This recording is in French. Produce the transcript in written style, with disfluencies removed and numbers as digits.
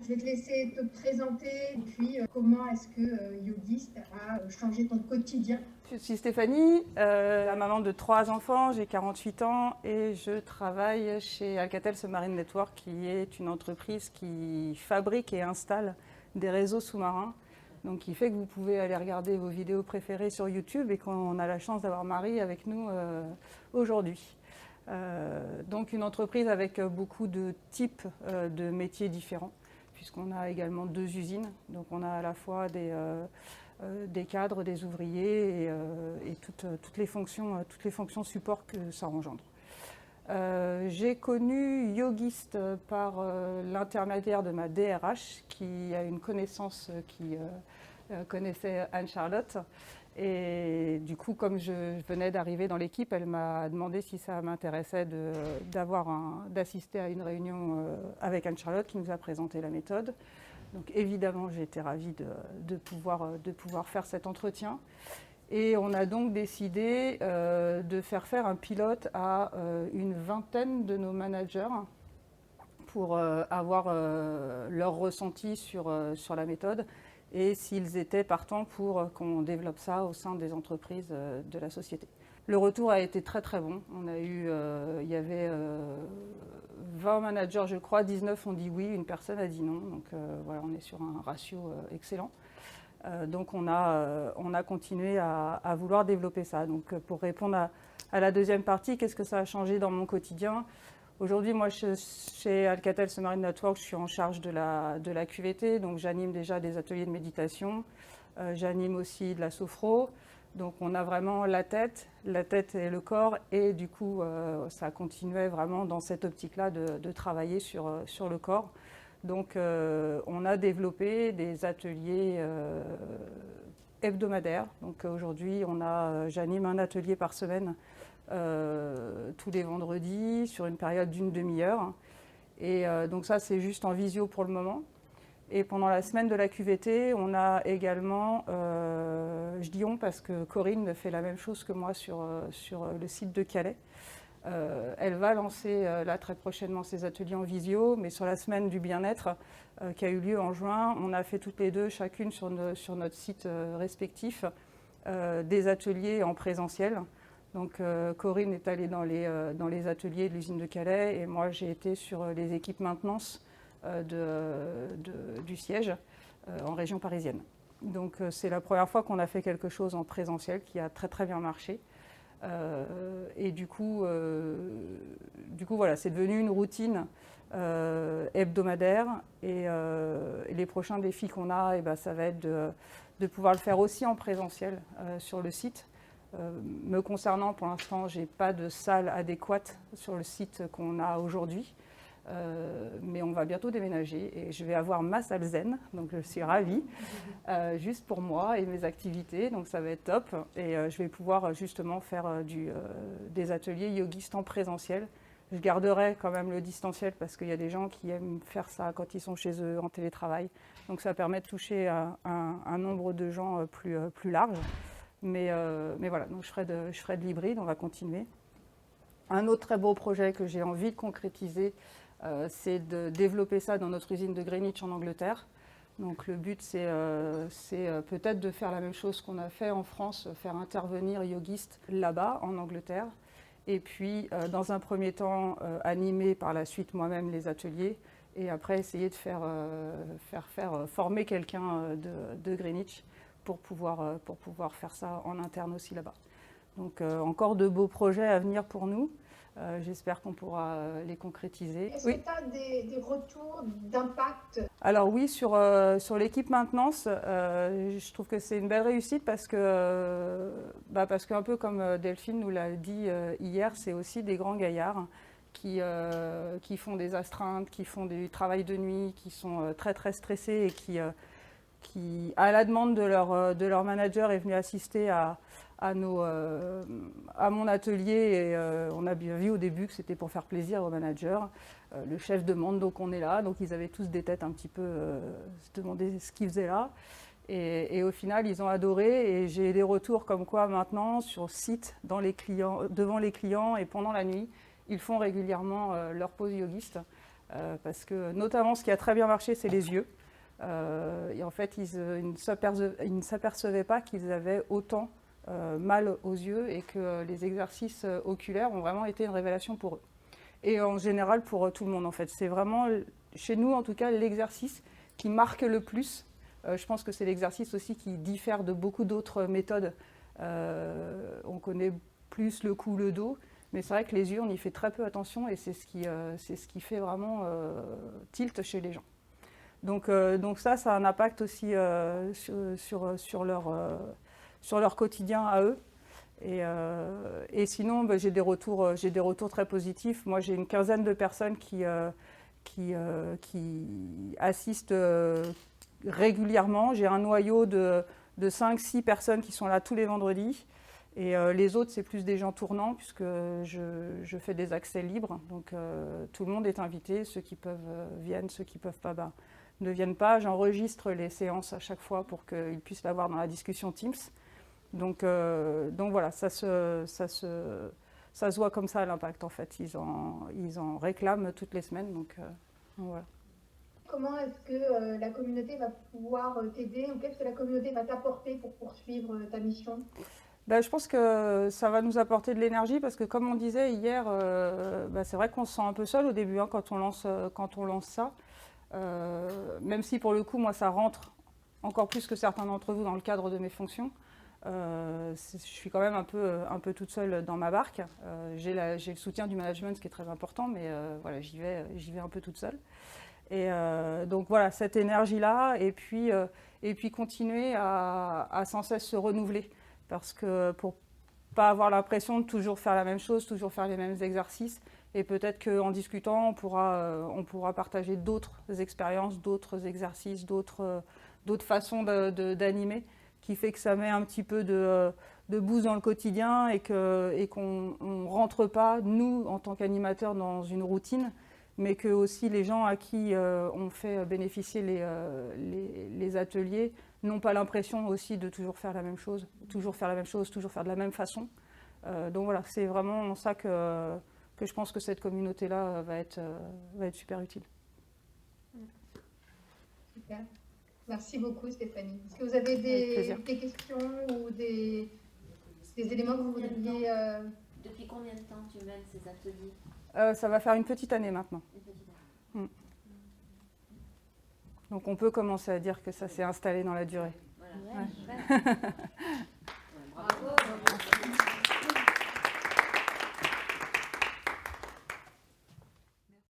Je vais te laisser te présenter et puis comment est-ce que Yogist a changé ton quotidien. Je suis Stéphanie, la maman de 3 enfants, j'ai 48 ans et je travaille chez Alcatel Submarine Network qui est une entreprise qui fabrique et installe des réseaux sous-marins. Donc qui fait que vous pouvez aller regarder vos vidéos préférées sur YouTube et qu'on a la chance d'avoir Marie avec nous aujourd'hui. Donc une entreprise avec beaucoup de types de métiers différents puisqu'on a également 2 usines. Donc on a à la fois des cadres, des ouvriers et toutes les fonctions support que ça engendre. J'ai connu Yogist par l'intermédiaire de ma DRH qui a une connaissance qui connaissait Anne-Charlotte. Et du coup, comme je venais d'arriver dans l'équipe, elle m'a demandé si ça m'intéressait d'assister à une réunion avec Anne-Charlotte qui nous a présenté la méthode. Donc évidemment, j'ai été ravie de pouvoir faire cet entretien. Et on a donc décidé de faire un pilote à une vingtaine de nos managers pour avoir leur ressenti sur la méthode et s'ils étaient partants pour qu'on développe ça au sein des entreprises de la société. Le retour a été très très bon. Il y avait 20 managers, je crois, 19 ont dit oui, une personne a dit non. Donc voilà, on est sur un ratio excellent. Donc on a continué à vouloir développer ça. Donc pour répondre à la deuxième partie, qu'est-ce que ça a changé dans mon quotidien ? Aujourd'hui, moi, chez Alcatel Submarine Network, je suis en charge de la QVT, donc j'anime déjà des ateliers de méditation. J'anime aussi de la sophro. Donc on a vraiment la tête et le corps, et du coup, ça continuait vraiment dans cette optique-là de travailler sur le corps. Donc on a développé des ateliers hebdomadaires. Donc aujourd'hui, j'anime un atelier par semaine tous les vendredis sur une période d'une demi-heure. Et donc ça, c'est juste en visio pour le moment. Et pendant la semaine de la QVT, on a également, je dis on parce que Corinne fait la même chose que moi sur le site de Calais. Elle va lancer là très prochainement ses ateliers en visio, mais sur la semaine du bien-être qui a eu lieu en juin, on a fait toutes les deux, chacune sur notre site respectif, des ateliers en présentiel. Donc Corinne est allée dans les ateliers de l'usine de Calais et moi j'ai été sur les équipes maintenance du siège en région parisienne. Donc c'est la première fois qu'on a fait quelque chose en présentiel qui a très très bien marché. Et du coup voilà, c'est devenu une routine hebdomadaire et les prochains défis qu'on a, ça va être de pouvoir le faire aussi en présentiel sur le site. Me concernant, pour l'instant, je n'ai pas de salle adéquate sur le site qu'on a aujourd'hui. Mais on va bientôt déménager et je vais avoir ma salle zen, donc je suis ravie, juste pour moi et mes activités, donc ça va être top. Et je vais pouvoir justement faire des ateliers yogistes en présentiel. Je garderai quand même le distanciel parce qu'il y a des gens qui aiment faire ça quand ils sont chez eux en télétravail. Donc ça permet de toucher un nombre de gens plus large. Mais voilà, donc je ferai de l'hybride, on va continuer. Un autre très beau projet que j'ai envie de concrétiser, c'est de développer ça dans notre usine de Greenwich en Angleterre. Donc le but, c'est peut-être de faire la même chose qu'on a fait en France, faire intervenir Yogist là-bas, en Angleterre. Et puis, dans un premier temps, animer par la suite moi-même les ateliers. Et après, essayer de faire former quelqu'un de Greenwich pour pouvoir faire ça en interne aussi là-bas. Donc encore de beaux projets à venir pour nous. J'espère qu'on pourra les concrétiser. Est-ce que tu as des retours d'impact ? Alors oui, sur l'équipe maintenance, je trouve que c'est une belle réussite parce que un peu comme Delphine nous l'a dit hier, c'est aussi des grands gaillards qui font des astreintes, qui font du travail de nuit, qui sont très très stressés et qui, à la demande de leur manager, est venu assister à mon atelier et on a bien vu au début que c'était pour faire plaisir au manager. Le chef demande, donc on est là, donc ils avaient tous des têtes un petit peu se demander ce qu'ils faisaient là. Et au final, ils ont adoré et j'ai des retours comme quoi maintenant, sur site, devant les clients et pendant la nuit, ils font régulièrement leur pause yogiste. parce que notamment ce qui a très bien marché, c'est les yeux. Et en fait, ils ne s'apercevaient pas qu'ils avaient autant mal aux yeux et que les exercices oculaires ont vraiment été une révélation pour eux. Et en général pour tout le monde en fait. C'est vraiment, chez nous en tout cas, l'exercice qui marque le plus. Je pense que c'est l'exercice aussi qui diffère de beaucoup d'autres méthodes. On connaît plus le cou, le dos, mais c'est vrai que les yeux, on y fait très peu attention et c'est ce qui fait vraiment tilt chez les gens. Donc ça a un impact aussi sur leur quotidien à eux. Et sinon, j'ai des retours très positifs. Moi, j'ai une quinzaine de personnes qui assistent régulièrement. J'ai un noyau de 5-6 personnes qui sont là tous les vendredis. Et les autres, c'est plus des gens tournants, puisque je fais des accès libres. Donc tout le monde est invité. Ceux qui peuvent viennent, ceux qui ne peuvent pas ne viennent pas. J'enregistre les séances à chaque fois pour qu'ils puissent l'avoir dans la discussion Teams. Donc voilà, ça se voit comme ça l'impact en fait. Ils en réclament toutes les semaines. Donc voilà. Comment est-ce que la communauté va pouvoir t'aider ou qu'est-ce que la communauté va t'apporter pour poursuivre ta mission? Je pense que ça va nous apporter de l'énergie parce que comme on disait hier, c'est vrai qu'on se sent un peu seul au début quand on lance ça. Même si pour le coup, moi, ça rentre encore plus que certains d'entre vous dans le cadre de mes fonctions. Je suis quand même un peu toute seule dans ma barque. J'ai le soutien du management, ce qui est très important, mais voilà, j'y vais un peu toute seule. Et donc voilà, cette énergie-là, et puis continuer à sans cesse se renouveler. Parce que pour pas avoir l'impression de toujours faire la même chose, toujours faire les mêmes exercices, et peut-être qu'en discutant, on pourra partager d'autres expériences, d'autres exercices, d'autres façons d'animer, qui fait que ça met un petit peu de boost dans le quotidien et qu'on ne rentre pas, nous, en tant qu'animateurs, dans une routine, mais que aussi les gens à qui on fait bénéficier les ateliers n'ont pas l'impression aussi de toujours faire la même chose, toujours faire de la même façon. Donc voilà, c'est vraiment ça que je pense que cette communauté-là va être super utile. Super. Merci beaucoup Stéphanie. Est-ce que vous avez des questions ou des éléments que vous voudriez... Depuis combien de temps tu mènes ces ateliers? Ça va faire une petite année maintenant. Donc on peut commencer à dire que ça s'est installé dans la durée. Voilà. Ouais. Bravo.